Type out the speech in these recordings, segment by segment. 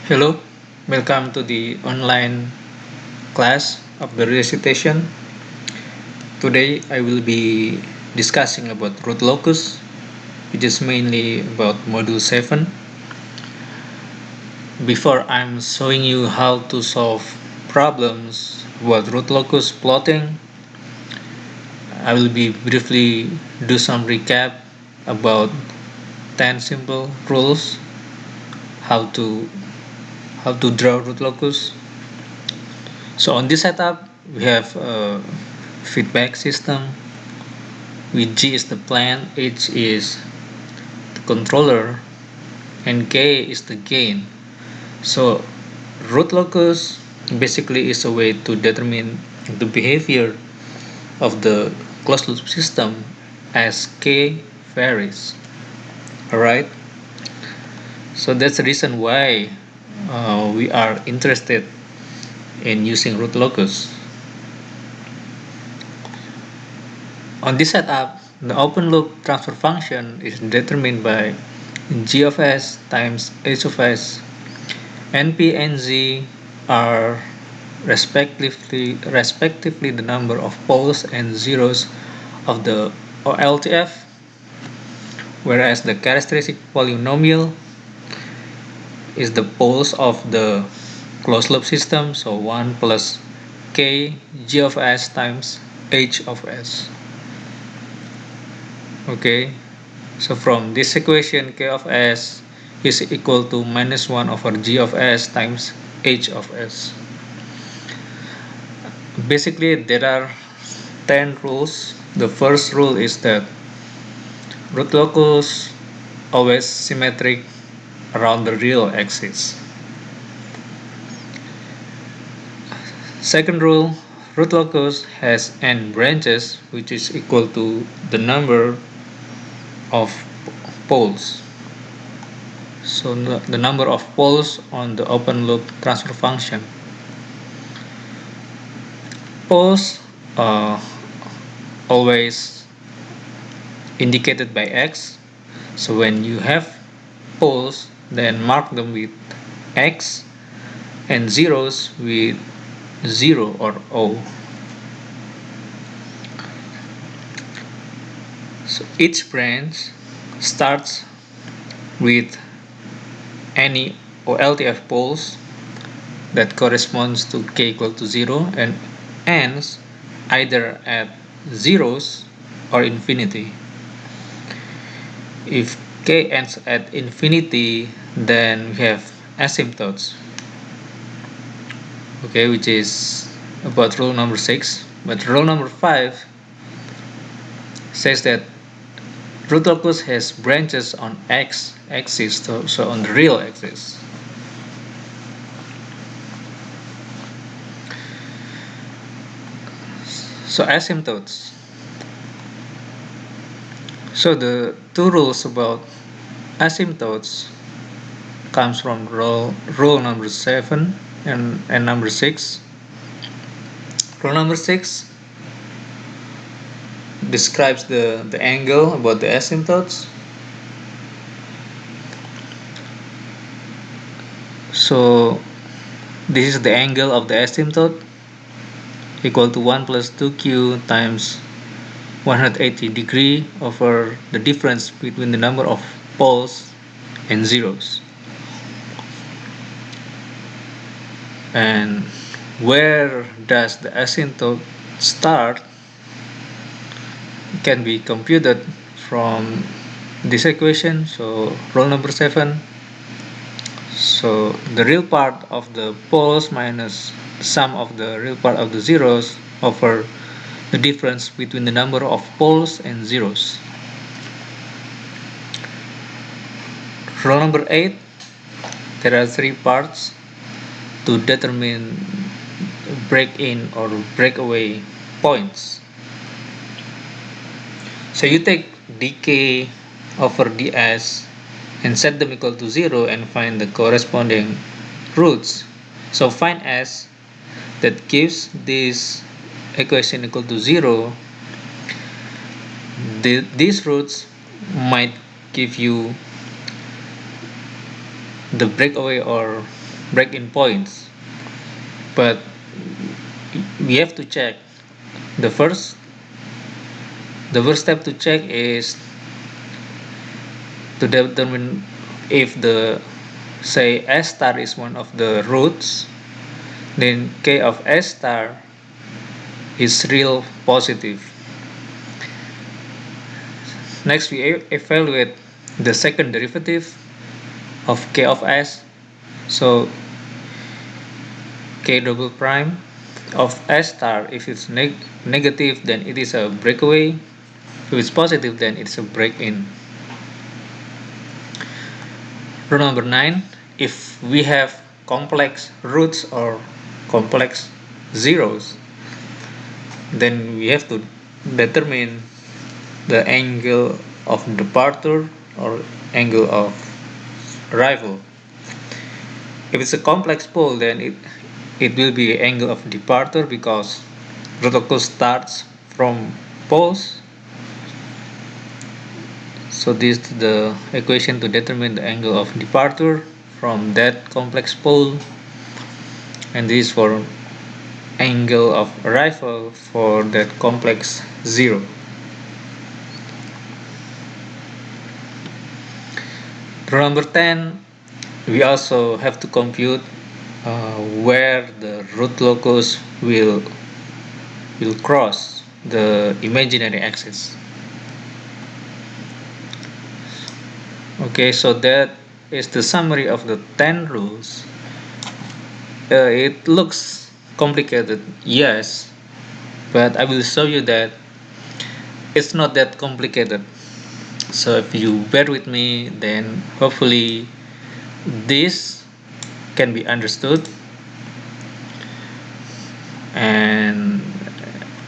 Hello, welcome to the online class of the recitation. Today I will be discussing about root locus, which is mainly about module 7. Before I'm showing you how to solve problems about root locus plotting, I will be briefly do some recap about 10 simple rules how to how to draw root locus. So on this setup, we have a feedback system with G is the plant, H is the controller, and K is the gain. So root locus basically is a way to determine the behavior of the closed loop system as K varies. Alright, so that's the reason why we are interested in using root locus. On this setup, the open loop transfer function is determined by g of s times h of s. Np and z are respectively the number of poles and zeros of the OLTF, whereas the characteristic polynomial is the poles of the closed loop system, so 1 plus k g of s times h of s. Okay, so from this equation k of s is equal to minus 1 over g of s times h of s. Basically there are 10 rules. The first rule is that root locus always symmetric around the real axis. Second rule, root locus has n branches, which is equal to the number of poles. So the number of poles on the open loop transfer function. Poles always indicated by x. So when you have poles, then mark them with x and zeros with 0 or O. So each branch starts with any OLTF poles that corresponds to k equal to 0 and ends either at zeros or infinity. If k ends at infinity, then we have asymptotes, okay, which is about rule number 6. But rule number 5 says that root locus has branches on x axis, so on the real axis. So asymptotes. So the two rules about asymptotes comes from rule number 7 and number 6. Rule number 6 describes the angle about the asymptotes. So this is the angle of the asymptote equal to 1 plus 2q times 180 degree over the difference between the number of poles and zeros. And where does the asymptote start can be computed from this equation. So rule number 7. So the real part of the poles minus sum of the real part of the zeros over the difference between the number of poles and zeros. Rule number 8. There are 3 parts to determine break-in or breakaway points. So you take dk over ds and set them equal to 0 and find the corresponding roots. So find s that gives this equation equal to 0. These roots might give you the breakaway or break-in points, but we have to check. The first the first step to check is to determine if the say S star is one of the roots, then K of S star is real positive. Next we evaluate the second derivative of K of S. So K double prime of S star, if it's negative then it is a breakaway, if it's positive then it's a break-in. Rule number 9, if we have complex roots or complex zeros, then we have to determine the angle of departure or angle of arrival. If it's a complex pole, then it will be angle of departure because Locus starts from poles. So this is the equation to determine the angle of departure from that complex pole, and this is for angle of arrival for that complex zero. Rule number 10, we also have to compute where the root locus will cross the imaginary axis. Okay, so that is the summary of the 10 rules. It looks complicated, yes, but I will show you that it's not that complicated. So if you bear with me, then hopefully this can be understood and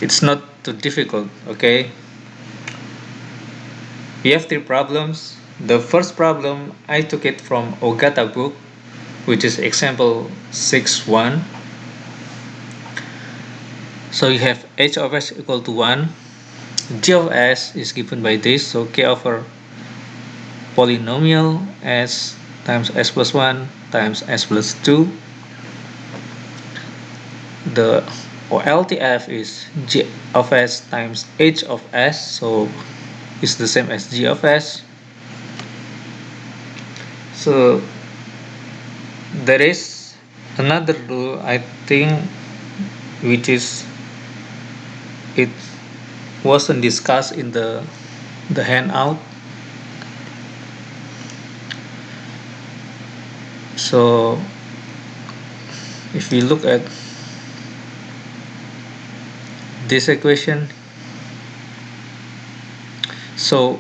it's not too difficult. Okay, we have 3 problems. The first problem I took it from Ogata book, which is example 6.1. So you have h of s equal to 1, g of s is given by this, so k over polynomial s times s plus 1 times s plus 2. The OLTF is g of s times h of s, so it's the same as g of s. So there is another rule, I think, which is it wasn't discussed in the handout. So if we look at this equation, so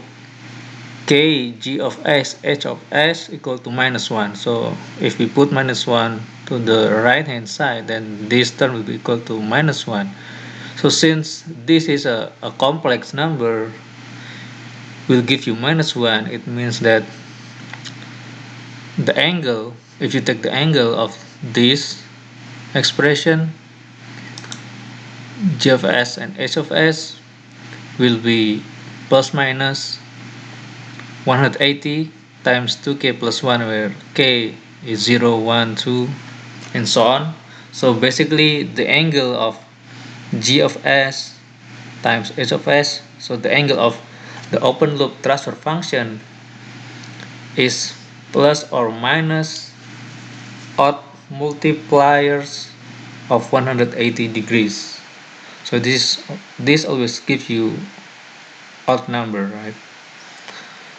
k g of s h of s equal to minus 1. So if we put minus 1 to the right hand side, then this term will be equal to minus 1. So since this is a complex number, will give you minus 1, it means that the angle, if you take the angle of this expression, g of s and h of s will be plus minus 180 times 2k plus 1, where k is 0, 1, 2, and so on. So basically the angle of g of s times h of s, so the angle of the open loop transfer function is plus or minus odd multipliers of 180 degrees. So this always gives you odd number, right?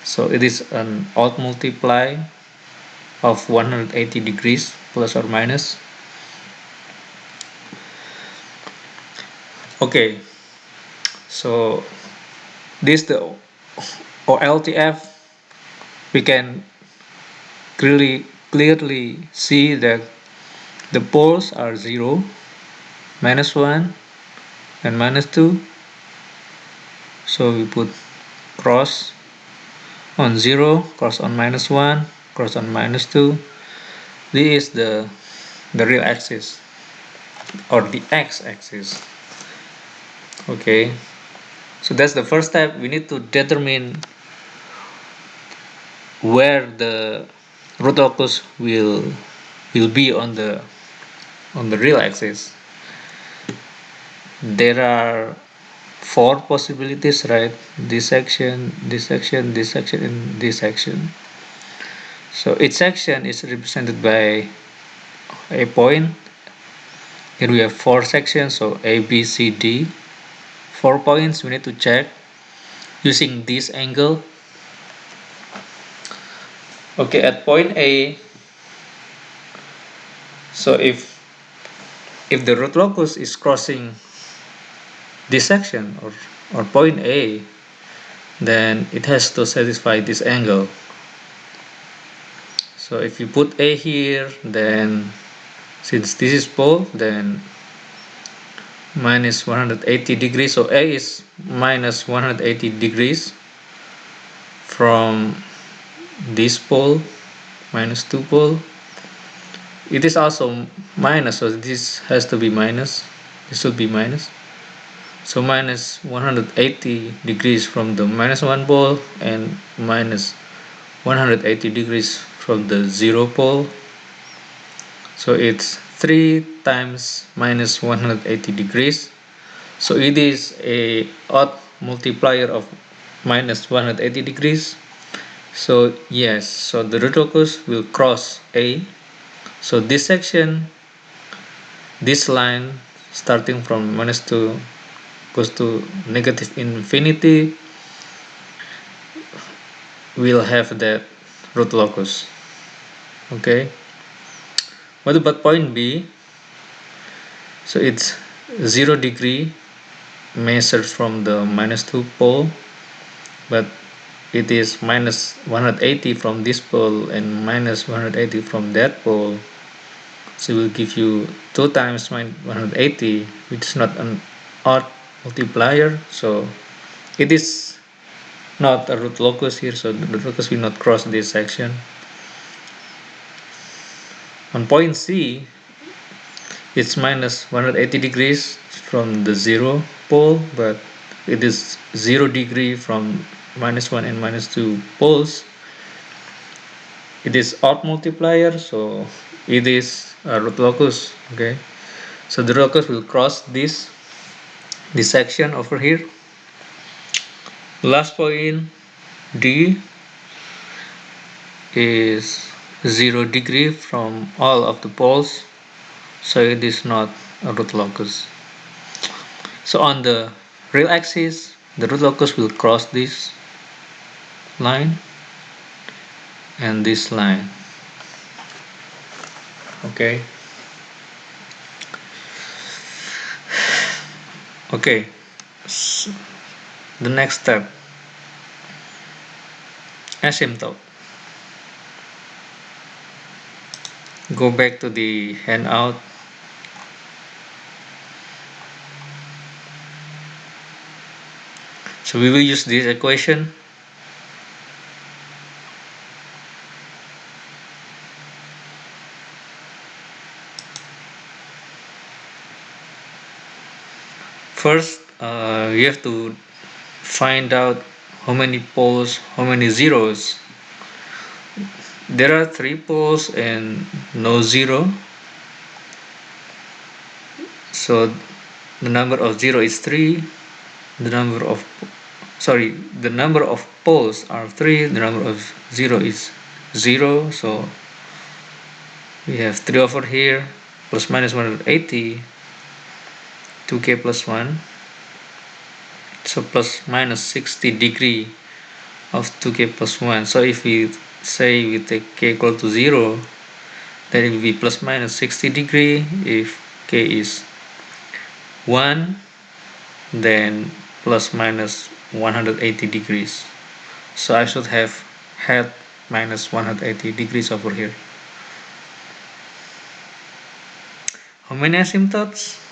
So it is an odd multiply of 180 degrees plus or minus. Okay, so this the OLTF. We can clearly see that the poles are 0, minus 1, and minus 2. So we put cross on 0, cross on minus 1, cross on minus 2. This is the real axis or the x-axis. Okay, so that's the first step. We need to determine where the root locus will will be on the real axis. There are four possibilities, right? This section, this section, this section, and this section. So each section is represented by a point. Here we have four sections, so A, B, C, D. 4 points we need to check using this angle. Okay, at point A, so if the root locus is crossing this section or point A, then it has to satisfy this angle. So if you put A here, then since this is pole, then minus 180 degrees. So A is minus 180 degrees from this pole, minus 2 pole. It is also minus, so this has to be minus. This should be minus. So minus 180 degrees from the minus 1 pole and minus 180 degrees from the 0 pole. So it's 3 times minus 180 degrees. So it is a odd multiplier of minus 180 degrees. So yes, so the root locus will cross A. So this section, this line starting from minus 2 goes to negative infinity, will have that root locus. Okay, what about point B? So it's 0 degree measured from the minus 2 pole, but it is minus 180 from this pole and minus 180 from that pole. So it will give you 2 times minus 180, which is not an odd multiplier, so it is not a root locus here, so the root locus will not cross this section. On point C, it's minus 180 degrees from the 0 pole, but it is 0 degree from minus 1 and minus 2 poles. It is odd multiplier, so it is a root locus. Okay, so the root locus will cross this section over here. Last point D is 0 degree from all of the poles, so it is not a root locus. So on the real axis, the root locus will cross this line and this line. Okay. Okay. So the next step, asymptote. Go back to the handout. So we will use this equation. First, you have to find out how many poles, how many zeros. There are 3 poles and no 0. So the number of 0 is 3. The number of poles are 3. The number of 0 is 0. So we have 3 over here plus minus 180, 2k plus 1. So plus minus 60 degree of 2k plus 1. So if we say we take k equal to 0, then it will be plus minus 60 degree. If k is 1, then plus minus 180 degrees. So I should have had minus 180 degrees over here. How many asymptotes?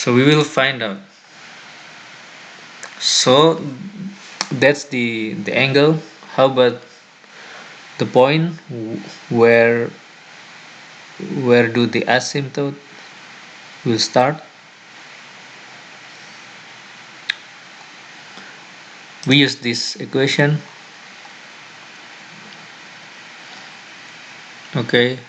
So we will find out. So that's the angle. How about the point where do the asymptote will start? we use this equation. Okay,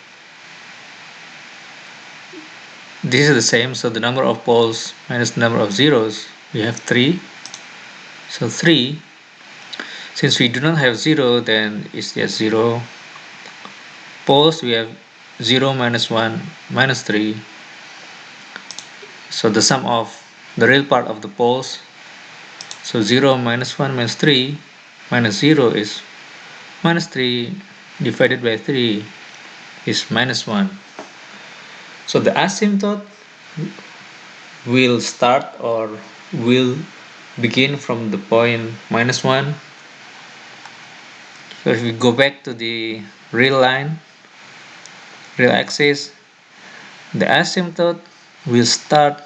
this is the same, so the number of poles minus the number of zeros, we have 3. So 3, since we do not have 0, then it's just 0. Poles, we have 0 minus 1 minus 3. So the sum of the real part of the poles, so 0 minus 1 minus 3 minus 0 is minus 3 divided by 3 is minus 1. So the asymptote will start or will begin from the point minus 1. So if we go back to the real line, real axis, the asymptote will start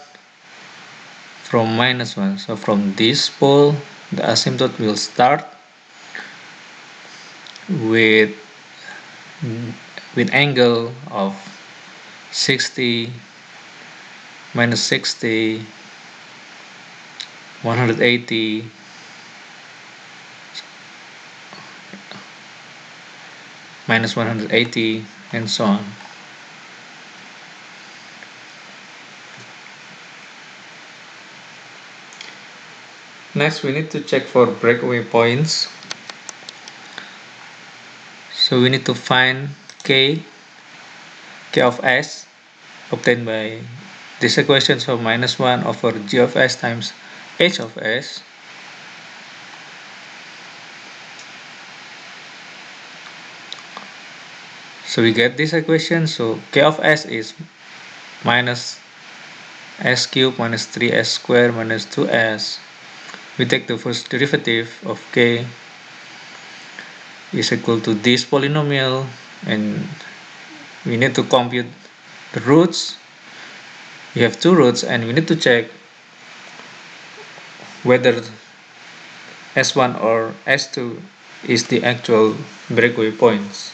from minus 1. So from this pole, the asymptote will start with angle of 60, minus 60, 180, minus 180, and so on. Next, we need to check for breakaway points. So we need to find k of s obtained by this equation, so minus 1 over g of s times h of s. So we get this equation, so k of s is minus s cubed minus 3s squared minus 2s. We take the first derivative of k is equal to this polynomial, and we need to compute the roots. We have 2 roots, and we need to check whether s1 or s2 is the actual breakaway points.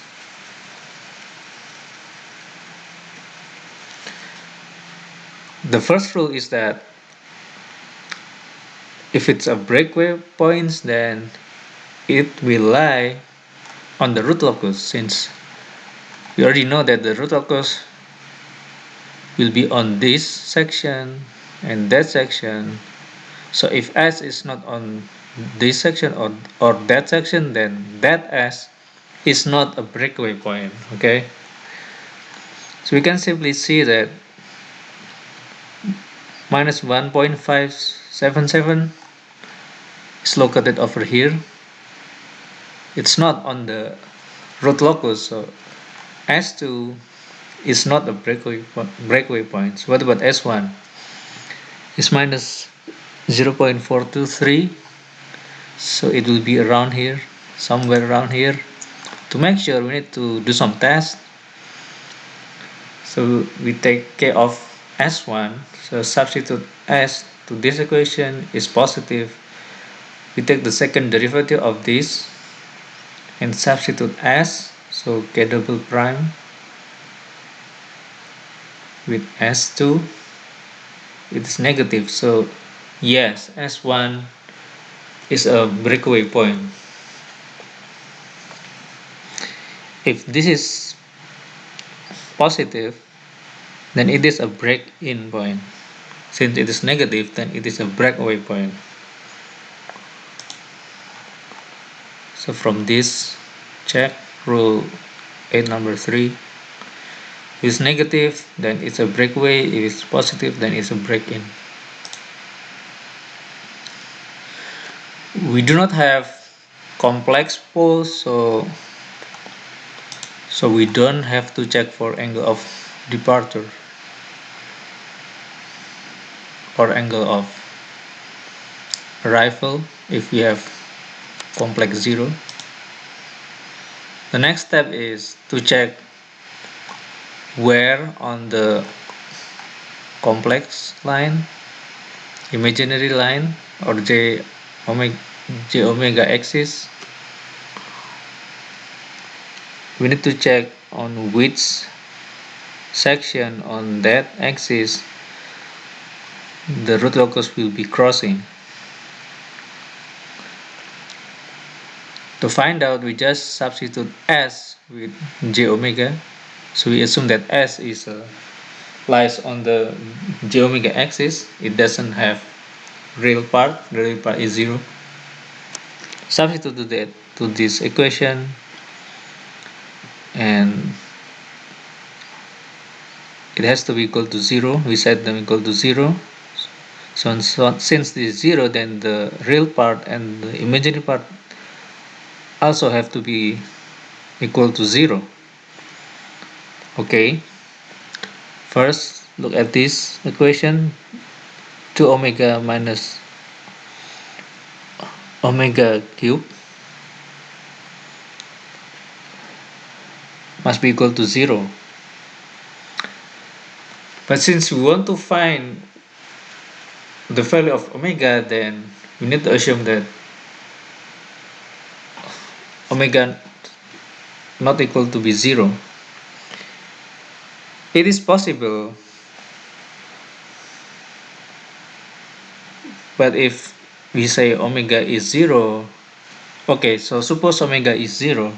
The first rule is that if it's a breakaway points, then it will lie on the root locus, since we already know that the root locus will be on this section and that section. So if s is not on this section or that section, then that s is not a breakaway point. Okay, so we can simply see that minus 1.577 is located over here. It's not on the root locus, so s2 is not a breakaway point. So what about s1? It's minus 0.423, so it will be around here, somewhere around here. To make sure, we need to do some tests. So we take k of s1, so substitute s to this equation is positive. We take the second derivative of this and substitute s, so k double prime with s2, it's negative, so yes, s1 is a breakaway point. If this is positive, then it is a break-in point. Since it is negative, then it is a breakaway point. So from this, check rule 8 number 3. If it's negative, then it's a breakaway. If it's positive, then it's a break-in. We do not have complex poles, so we don't have to check for angle of departure or angle of arrival if we have complex 0. The next step is to check where on the complex line, imaginary line, or j omega axis, we need to check on which section on that axis the root locus will be crossing. To find out, we just substitute s with j omega. So we assume that s is lies on the j omega axis. It doesn't have real part. The real part is 0. Substitute to this equation, and it has to be equal to 0. We set them equal to 0. So since this is 0, then the real part and the imaginary part also have to be equal to 0. Okay, first look at this equation. 2 omega minus omega cube must be equal to 0. But since we want to find the value of omega, then we need to assume that omega not equal to be 0. It is possible, but if we say omega is 0, okay, so suppose omega is 0,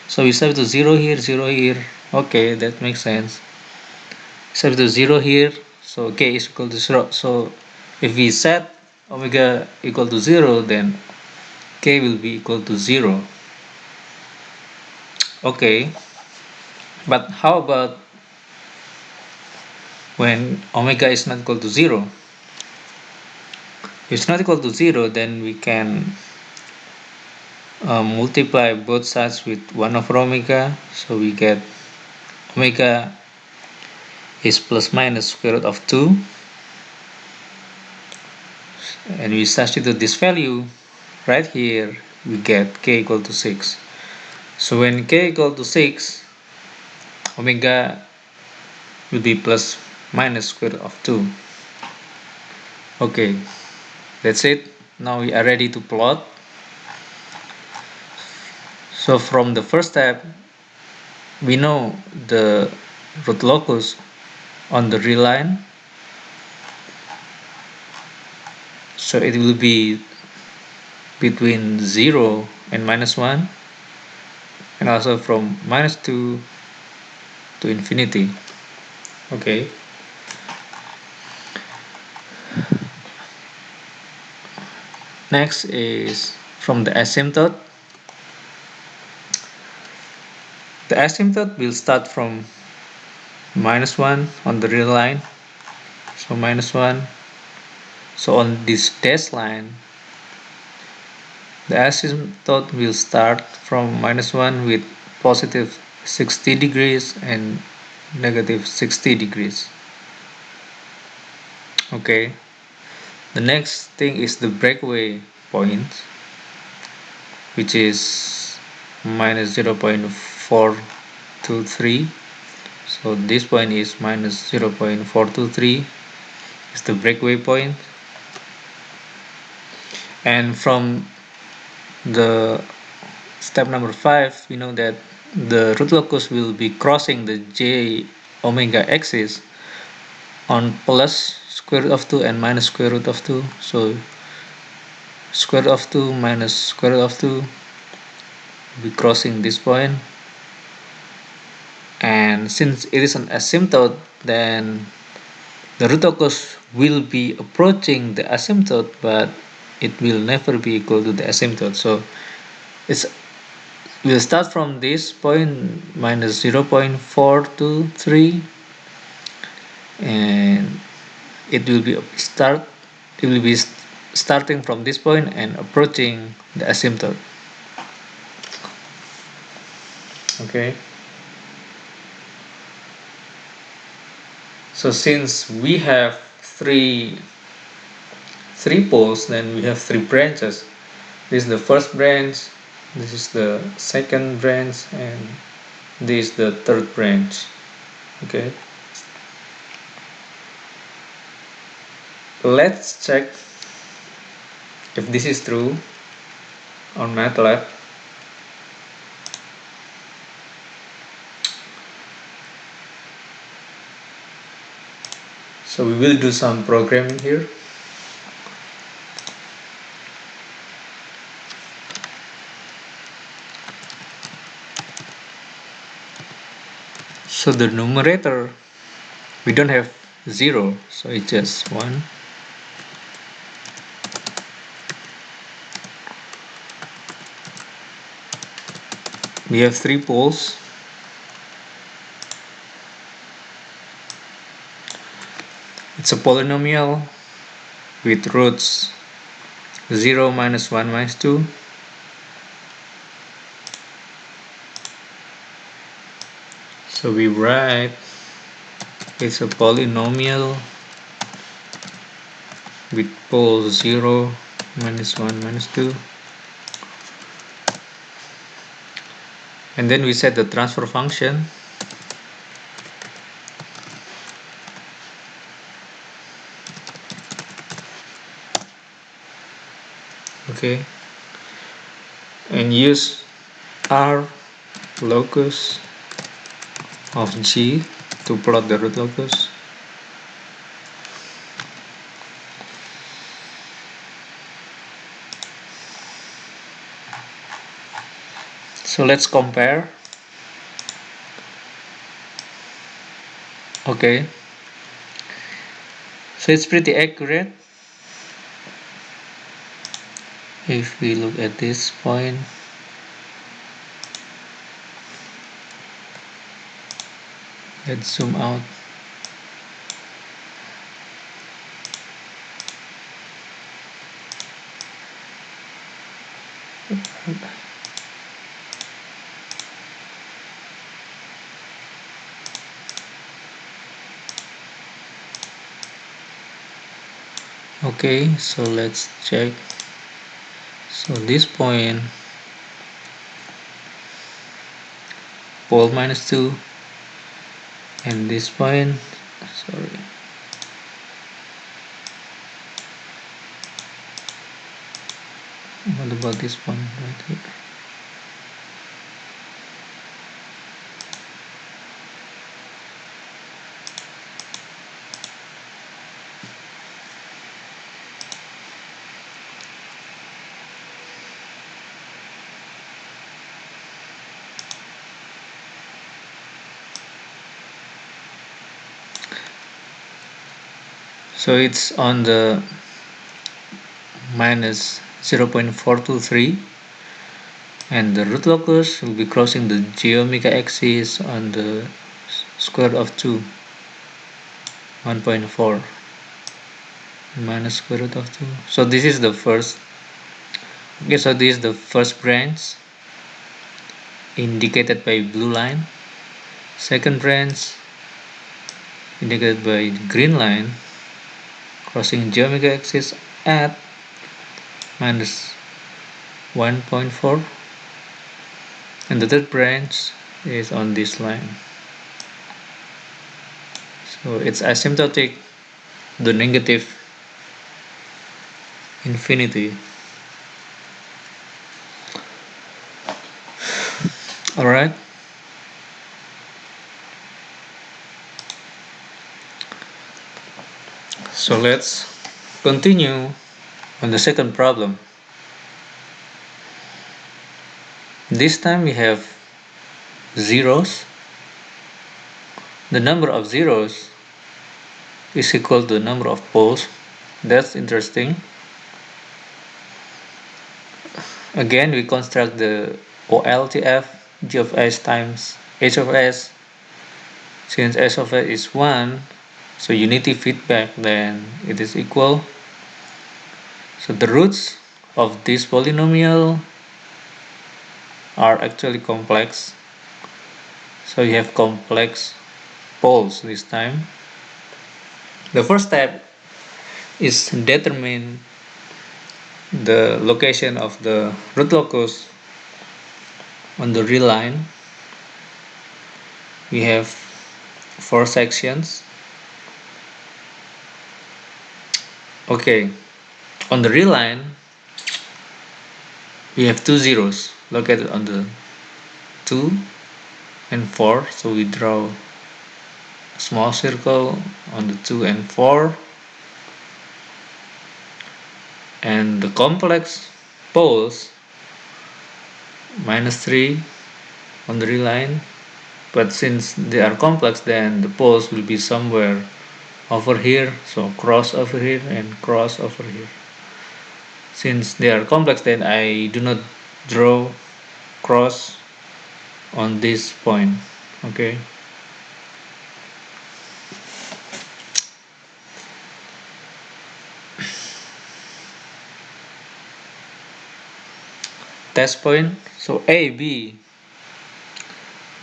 so we set to 0 here, 0 here. Okay, that makes sense. Set to 0 here, so k is equal to 0. So if we set omega equal to 0, then k will be equal to 0. Okay, but how about when omega is not equal to 0? If it's not equal to 0, then we can multiply both sides with 1 over omega, so we get omega is plus minus square root of 2, and we substitute this value right here, we get k equal to 6. So when k equal to 6, omega will be plus minus square root of 2. Okay, that's it. Now we are ready to plot. So from the first step, we know the root locus on the real line, so it will be between 0 and minus 1, and also from minus 2 to infinity. Okay, next is from the asymptote. The asymptote will start from minus 1 on the real line, so minus 1. So on this dash line, the asymptote will start from minus 1 with positive 60 degrees and negative 60 degrees. Okay, the next thing is the breakaway point, which is minus 0.423. So this point is minus 0.423 is the breakaway point, and from the step number 5, we know that the root locus will be crossing the j omega axis on plus square root of 2 and minus square root of 2. So square root of 2 minus square root of 2 will be crossing this point, and since it is an asymptote, then the root locus will be approaching the asymptote, but it will never be equal to the asymptote. So we'll start from this point minus 0.423, and it will be starting from this point and approaching the asymptote. Okay, so since we have three poles, then we have 3 branches. This is the first branch, this is the second branch, and this is the third branch. Okay, let's check if this is true on MATLAB. So we will do some programming here. So the numerator, we don't have 0, so it's just 1. We have 3 poles. It's a polynomial with roots 0, minus 1, minus 2. So we write it's a polynomial with poles 0, minus 1, minus 2. And then we set the transfer function. Okay. And use R locus of G to plot the root locus. So let's compare. Okay. So it's pretty accurate. If we look at this point, let's zoom out. Okay, so let's check. So this point, pole minus 2, and this point, sorry, what about this point right here? So it's on the minus 0.423, and the root locus will be crossing the j omega axis on the square root of 2, 1.4 minus square root of 2. So this is the first. Okay, so this is the first branch indicated by blue line. Second branch indicated by green line crossing j omega axis at minus 1.4, and the third branch is on this line. So it's asymptotic to negative infinity. Alright. So let's continue on the second problem. This time we have zeros. The number of zeros is equal to the number of poles. That's interesting. Again, we construct the OLTF g of s times h of s. Since s of s is 1, so unity feedback, then it is equal. So the roots of this polynomial are actually complex. So you have complex poles this time. The first step is determine the location of the root locus on the real line. We have 4 sections. Okay, on the real line we have 2 zeros located on the 2 and 4, so we draw a small circle on the 2 and 4, and the complex poles minus 3 on the real line, but since they are complex, then the poles will be somewhere over here, so cross over here and cross over here. Since they are complex, then I do not draw cross on this point. Okay, test point. So A, B,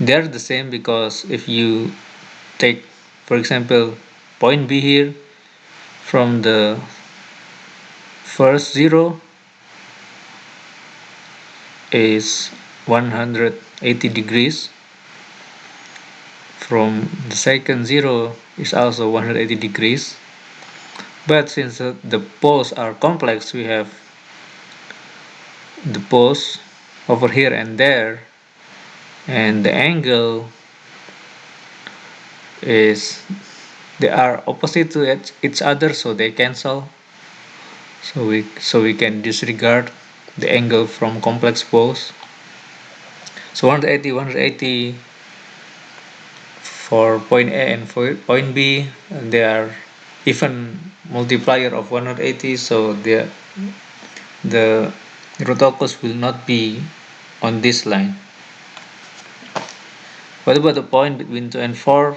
they're the same, because if you take, for example, point B here, from the first zero is 180 degrees, from the second zero is also 180 degrees, but since the poles are complex, we have the poles over here and there, and the angle is, they are opposite to each other, so they cancel, so we can disregard the angle from complex poles. So 180 for point A and for point B, they are even multiplier of 180, so the root locus will not be on this line. What about the point between 2 and 4?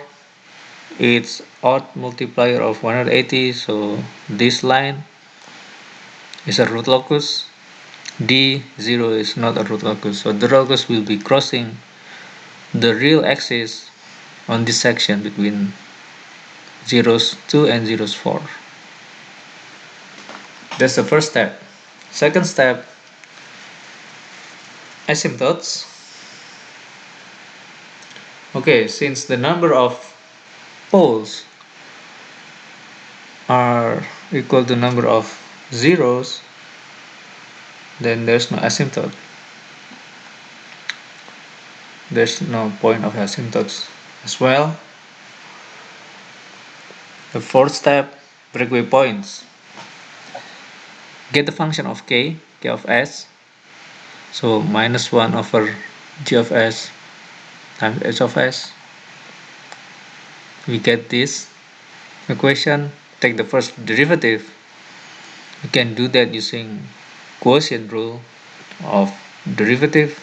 It's odd multiplier of 180, so this line is a root locus. D0 is not a root locus, so the locus will be crossing the real axis on this section between zeros 2 and zeros 4. That's the first step. Second step, asymptotes. Okay, since the number of poles are equal to number of zeros, then there's no asymptote. There's no point of asymptotes as well. The fourth step, breakaway points. Get the function of k of s, so minus 1 over g of s times h of s. We get this equation. Take the first derivative. We can do that using quotient rule of derivative.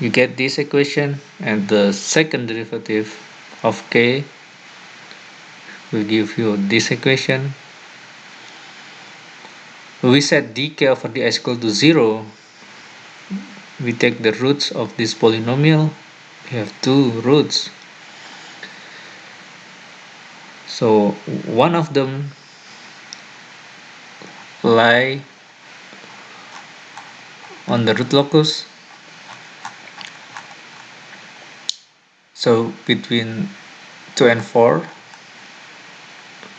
You get this equation, and the second derivative of k will give you this equation. We set dk over ds equal to 0. We take the roots of this polynomial. We have two roots, so one of them lie on the root locus, so between 2 and 4,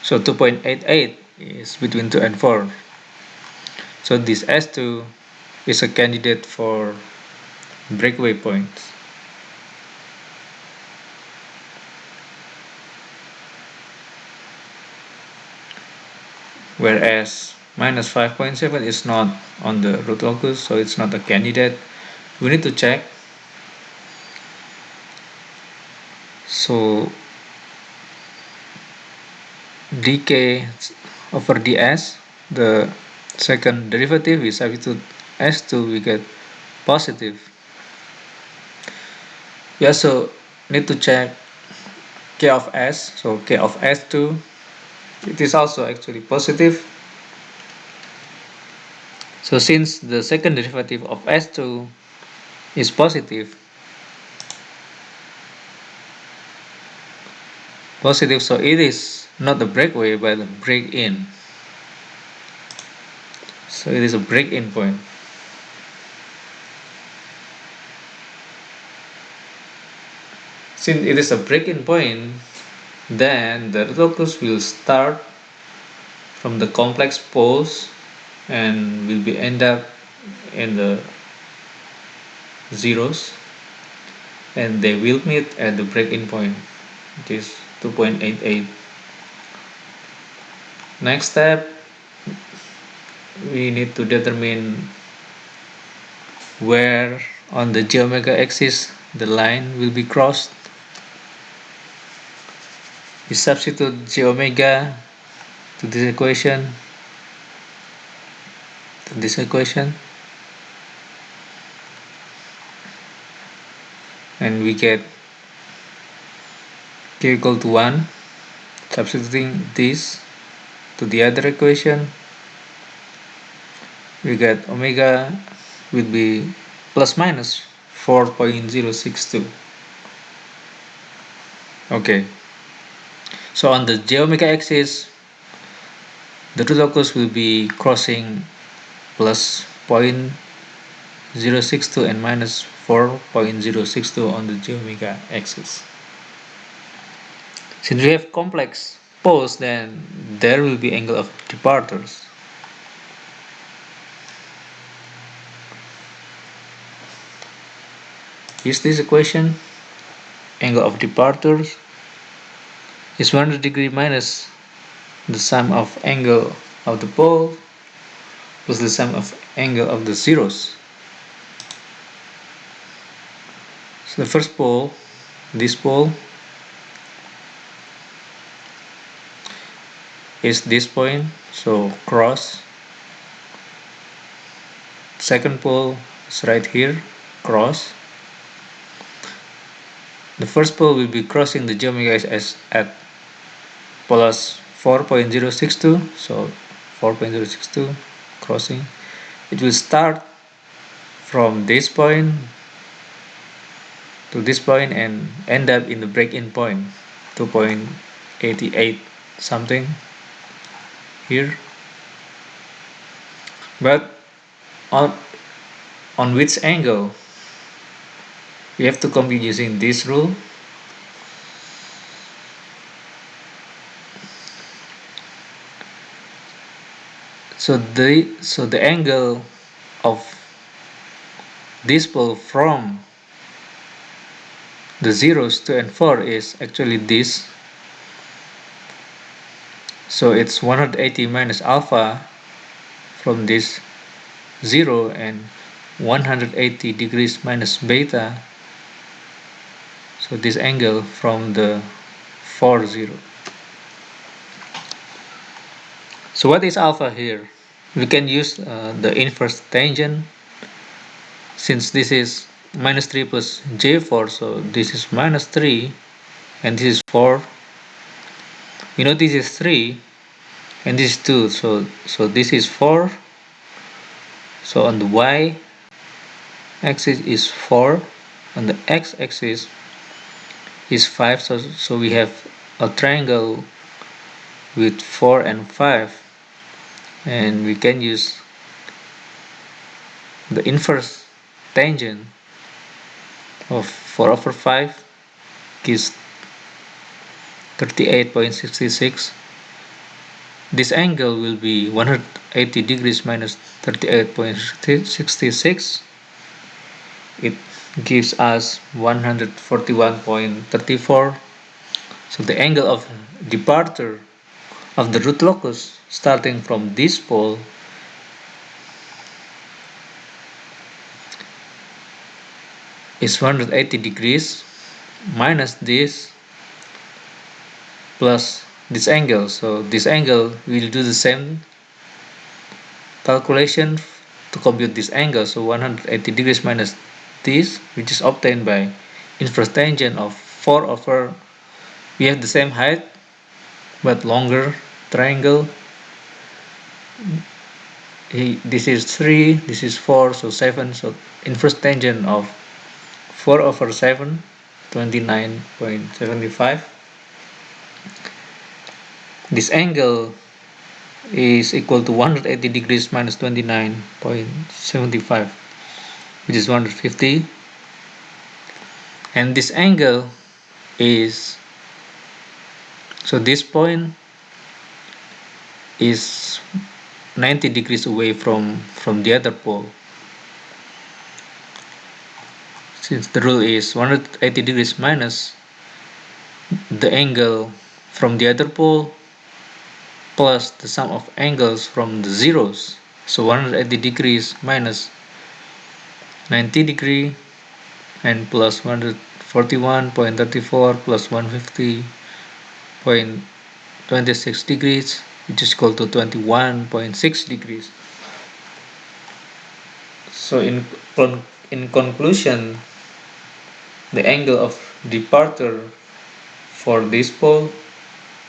so 2.88 is between 2 and 4, so this S2 is a candidate for breakaway points. Whereas minus 5.7 is not on the root locus, so it's not a candidate. We need to check. So dk over ds, the second derivative, we substitute s2, we get positive. We also need to check k of s, so k of s2, it is also actually positive. So since the second derivative of s2 is positive, so it is not a breakaway but a break-in. So it is a break-in point. Since it is a break-in point, then the locus will start from the complex poles and will be end up in the zeros, and they will meet at the break-in point, it is 2.88. Next step, we need to determine where on the j omega axis the line will be crossed. We substitute j omega to this equation, and we get k equal to 1. Substituting this to the other equation, we get omega will be plus minus 4.062. Okay, so on the j omega axis, the root locus will be crossing plus 0.062 and minus 4.062 on the j omega axis. Since we have complex poles, then there will be angle of departures. Use this equation. Angle of departures is 100 degree minus the sum of angle of the pole plus the sum of angle of the zeros. So the first pole, this pole, is this point, so cross. Second pole is right here, cross. The first pole will be crossing the j omega axis at plus 4.062, so 4.062 crossing. It will start from this point to this point and end up in the break-in point 2.88 something here. But on which angle? We have to compute using this rule. So the angle of this pole from the zeros 2 and 4 is actually this. So it's 180 minus alpha from this 0 and 180 degrees minus beta. So this angle from the 4, 0. So what is alpha here? We can use the inverse tangent. Since this is minus 3 plus j4, so this is minus 3 and this is 4. We know this is 3 and this is 2, so this is 4. So on the y axis is 4, on the x axis is 5, so we have a triangle with 4 and 5, and we can use the inverse tangent of 4 over 5 gives 38.66. This angle will be 180 degrees minus 38.66. It gives us 141.34. So the angle of departure of the root locus starting from this pole is 180 degrees minus this plus this angle. So this angle, we'll do the same calculation to compute this angle. So 180 degrees minus this, which is obtained by inverse tangent of 4 over, we have the same height but longer triangle. This is 3, this is 4, so 7, so inverse tangent of 4 over 7, 29.75. This angle is equal to 180 degrees minus 29.75, which is 150. And this angle is, so this point is 90 degrees away from the other pole. Since the rule is 180 degrees minus the angle from the other pole plus the sum of angles from the zeros, so 180 degrees minus 90 degree and plus 141.34 plus 150.26 degrees, which is equal to 21.6 degrees. So in conclusion, the angle of departure for this pole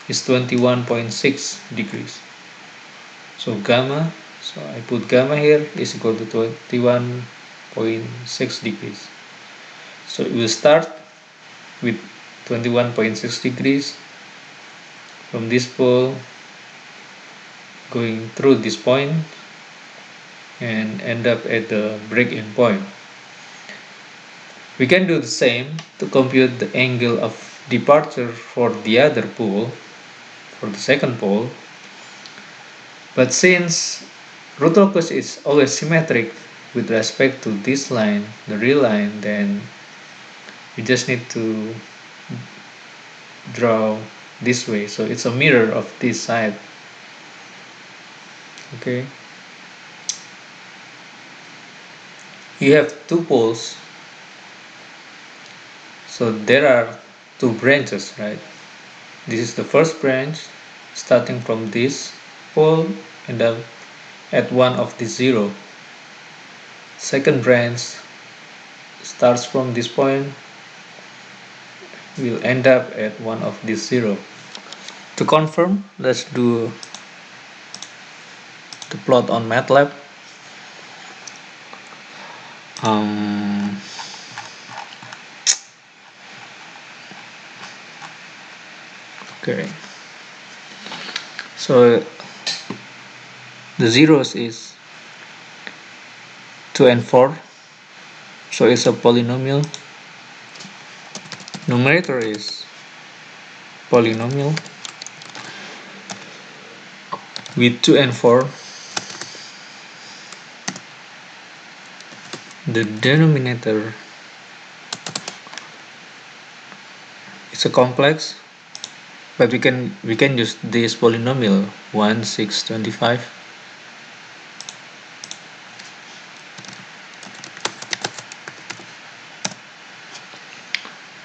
is 21.6 degrees. So gamma, so I put gamma here is equal to 21.6 degrees. So we will start with 21.6 degrees from this pole going through this point and end up at the break-in point. We can do the same to compute the angle of departure for the other pole, for the second pole. But since root locus is always symmetric with respect to this line, the real line, then you just need to draw this way. So it's a mirror of this side. Okay. You have two poles. So there are two branches, right? This is the first branch starting from this pole and then at one of the zero. Second branch starts from this point, will end up at one of these zero. To confirm, let's do the plot on MATLAB. Okay, so the zeros is 2 and 4, so it's a polynomial. Numerator is polynomial with 2 and 4. The denominator is a complex, but we can use this polynomial 1, 6, 25.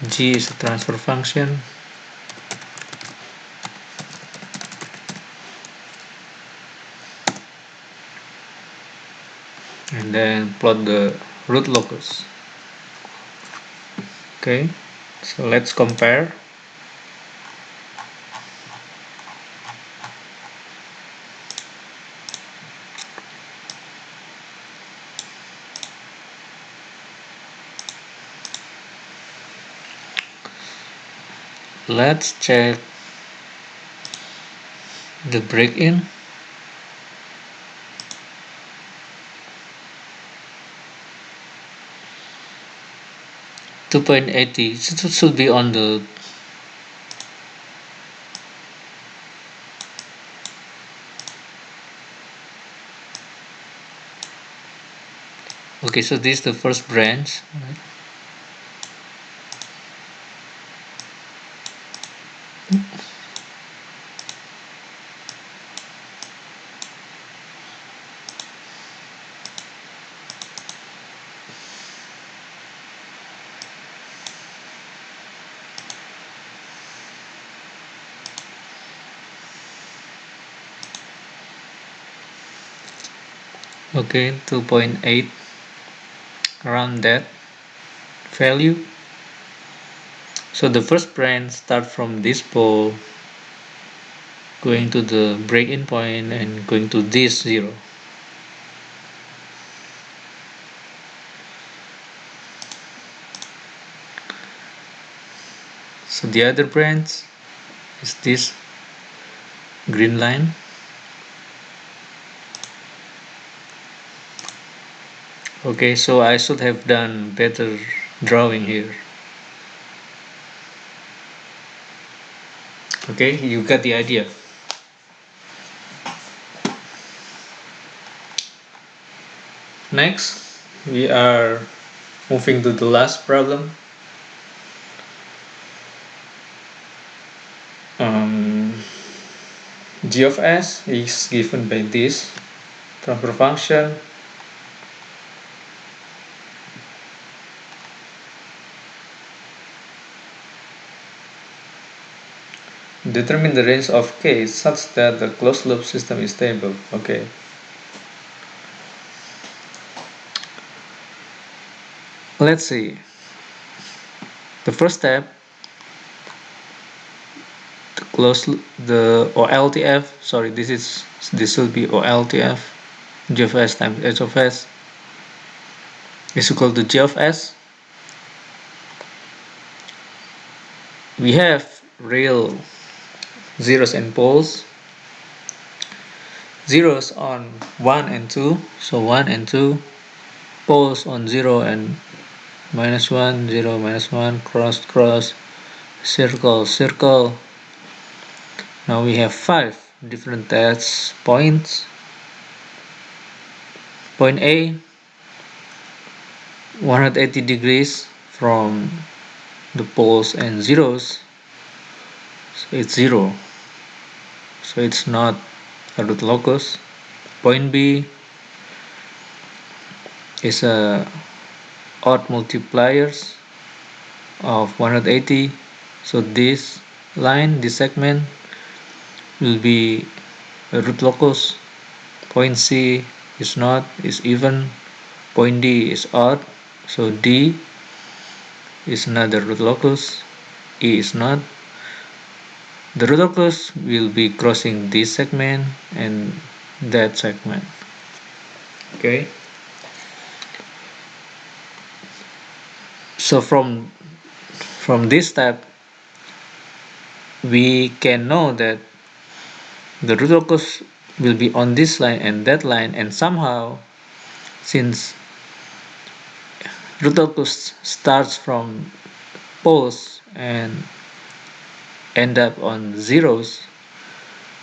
G is a transfer function. And then plot the root locus. Okay, so let's compare. Let's check the break-in. 2.80 should be on the okay, so this is the first branch, right? Okay, 2.8, around that value. So the first branch start from this pole going to the break-in point and going to this zero. So the other branch is this green line. Okay, so I should have done better drawing here. Okay, you got the idea. Next, we are moving to the last problem. G of s is given by this transfer function determine the range of k such that the closed loop system is stable. Okay. Let's see. The first step, to close the OLTF. Sorry, this will be OLTF. G of s times h of s is equal to g of s. We have real zeros and poles. Zeros on 1 and 2, so 1 and 2. Poles on 0 and minus 1, 0, minus 1, cross, cross, circle, circle. Now we have 5 different test points. Point A, 180 degrees from the poles and zeros, so it's 0, so it's not a root locus. Point B is a odd multipliers of 180, so this line, this segment will be a root locus. Point C is not, is even. Point D is odd, so D is another root locus. E is not. The root locus will be crossing this segment and that segment. Okay. So from this step, we can know that the root locus will be on this line and that line, and somehow, since root locus starts from poles and end up on zeros,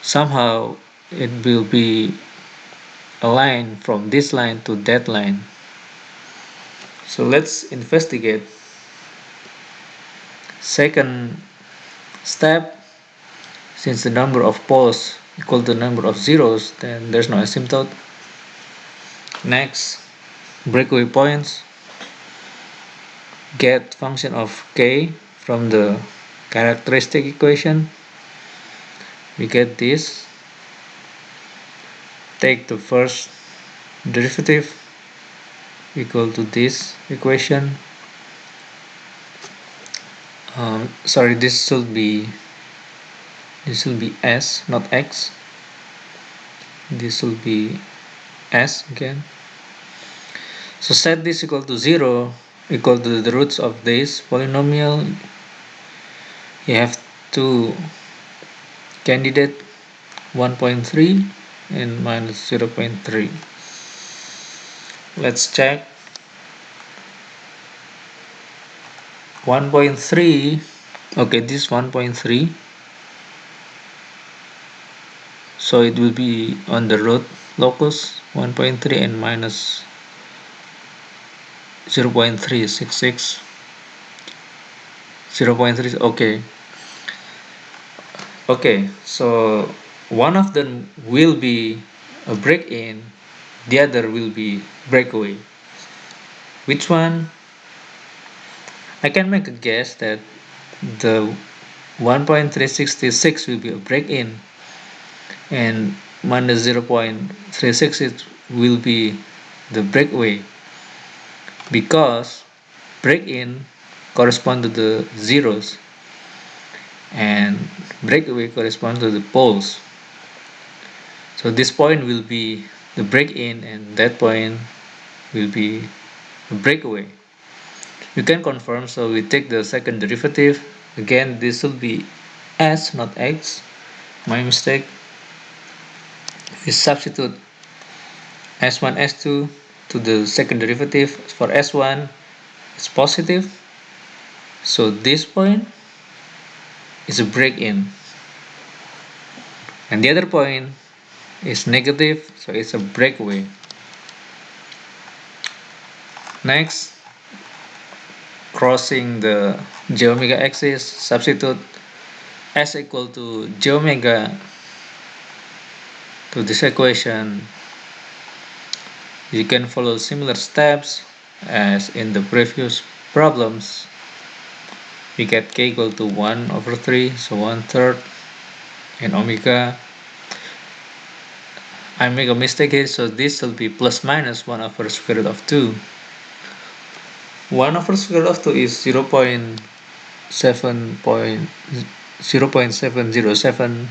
somehow it will be a line from this line to that line. So let's investigate. Second step, since the number of poles equal to the number of zeros, then there's no asymptote. Next, breakaway points. Get function of k from the characteristic equation. We get this. Take the first derivative equal to this equation. Sorry, this should be s, not x. This will be s again. So set this equal to 0, equal to the roots of this polynomial. You have two candidate, 1.3 and minus 0.3. Let's check. 1.3, okay, this 1.3, so it will be on the root locus 1.3 and minus 0.366. 0.3, okay, so one of them will be a break-in, the other will be breakaway. Which one? I can make a guess that the 1.366 will be a break-in and minus 0.368 will be the breakaway, because break-in correspond to the zeros and breakaway correspond to the poles. So this point will be the break-in and that point will be a breakaway. You can confirm, so we take the second derivative. Again, this will be s, not x. My mistake. We substitute s1, s2 to the second derivative. For s1, it's positive, so this point is a break-in, and the other point is negative, so it's a breakaway. Next, crossing the j omega axis, substitute s equal to j omega to this equation. You can follow similar steps as in the previous problems. We get k equal to 1/3, so 1/3. and omega. I make a mistake here, so this will be plus minus 1 over square root of 2. 1 over square root of 2 is 0.707.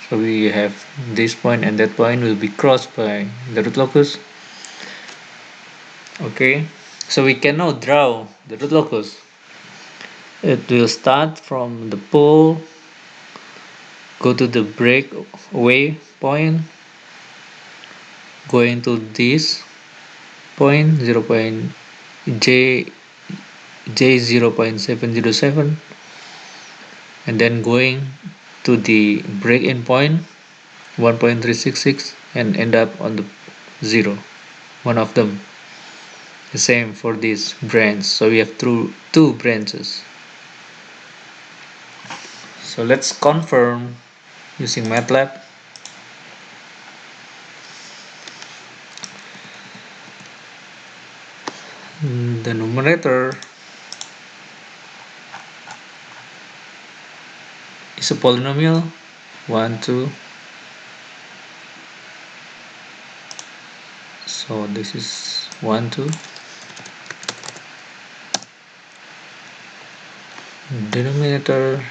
So we have this point and that point will be crossed by the root locus. Okay, so we can now draw the root locus. It will start from the pole, go to the breakaway point, going to this point 0. J 0.707, and then going to the break-in point 1.366 and end up on the 0, one of them. The same for this branch, so we have two branches. So let's confirm using MATLAB. The numerator is a polynomial 1 2, so this is 1 2. Denominator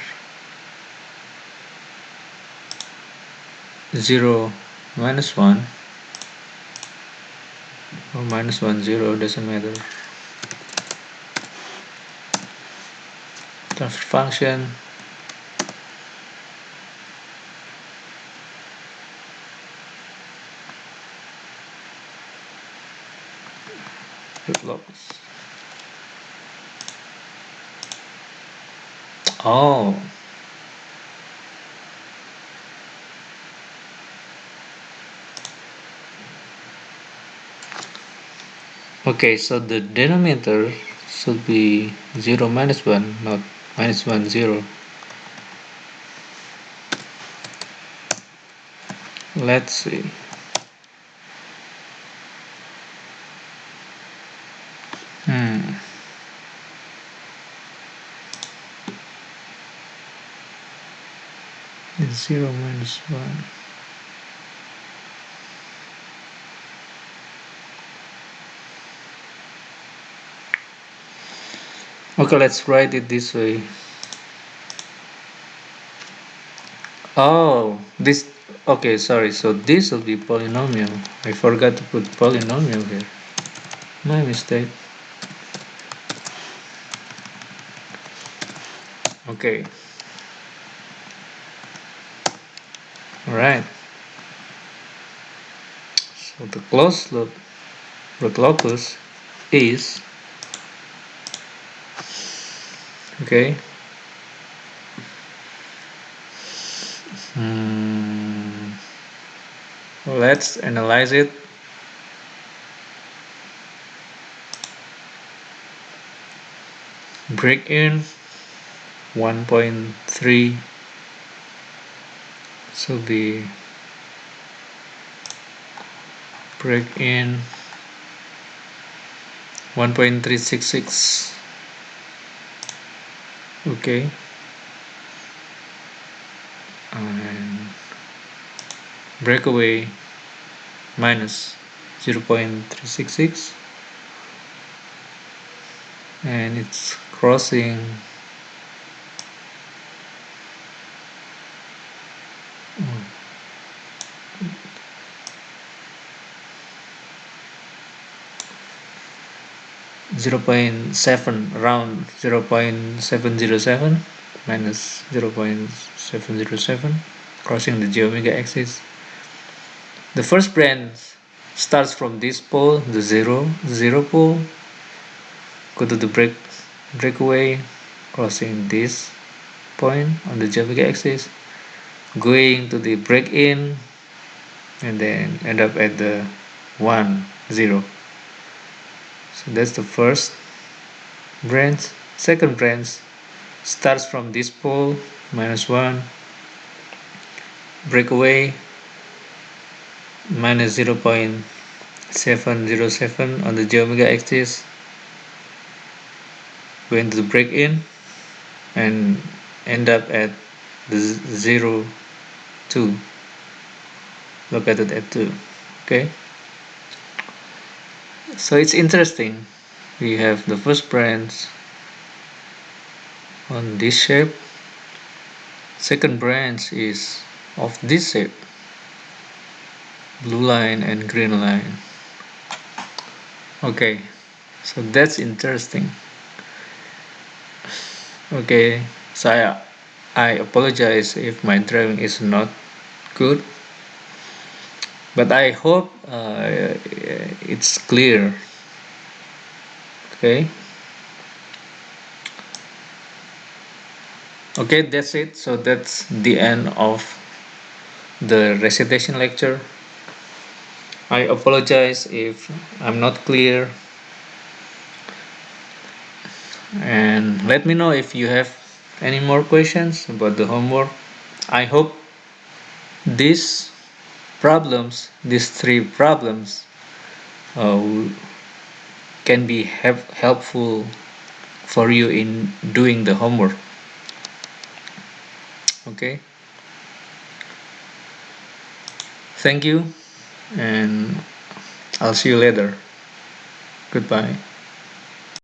0 minus 1 or minus 1 0, doesn't matter. Transfer function root locus. Oh, okay, so the denominator should be 0 minus 1, not minus 1 0. Let's see. It's 0 minus 1. Okay, let's write it this way. Oh, this, okay, sorry, so this will be polynomial. I forgot to put polynomial here. My mistake. Okay. Alright. So the closed loop root locus is, okay, let's analyze it. Break in 1.3, so the break in 1.366. Okay, and breakaway minus 0.366, and it's crossing 0.7, around 0.707 minus 0.707, crossing the j omega axis. The first branch starts from this pole, the 0 pole, go to the breakaway, crossing this point on the j omega axis, going to the break in, and then end up at the 1 0. So that's the first branch. Second branch starts from this pole, minus 1, breakaway minus 0.707 on the j omega axis, going to the break in and end up at the 0 2 located at 2. Okay, so it's interesting. We have the first branch on this shape, second branch is of this shape, blue line and green line. Okay, so that's interesting. Okay, so I apologize if my drawing is not good, but I hope it's clear. Okay, okay, that's it. So that's the end of the recitation lecture. I apologize if I'm not clear, and let me know if you have any more questions about the homework. I hope these these three problems, uh, can be helpful for you in doing the homework. Okay, thank you, and I'll see you later. Goodbye.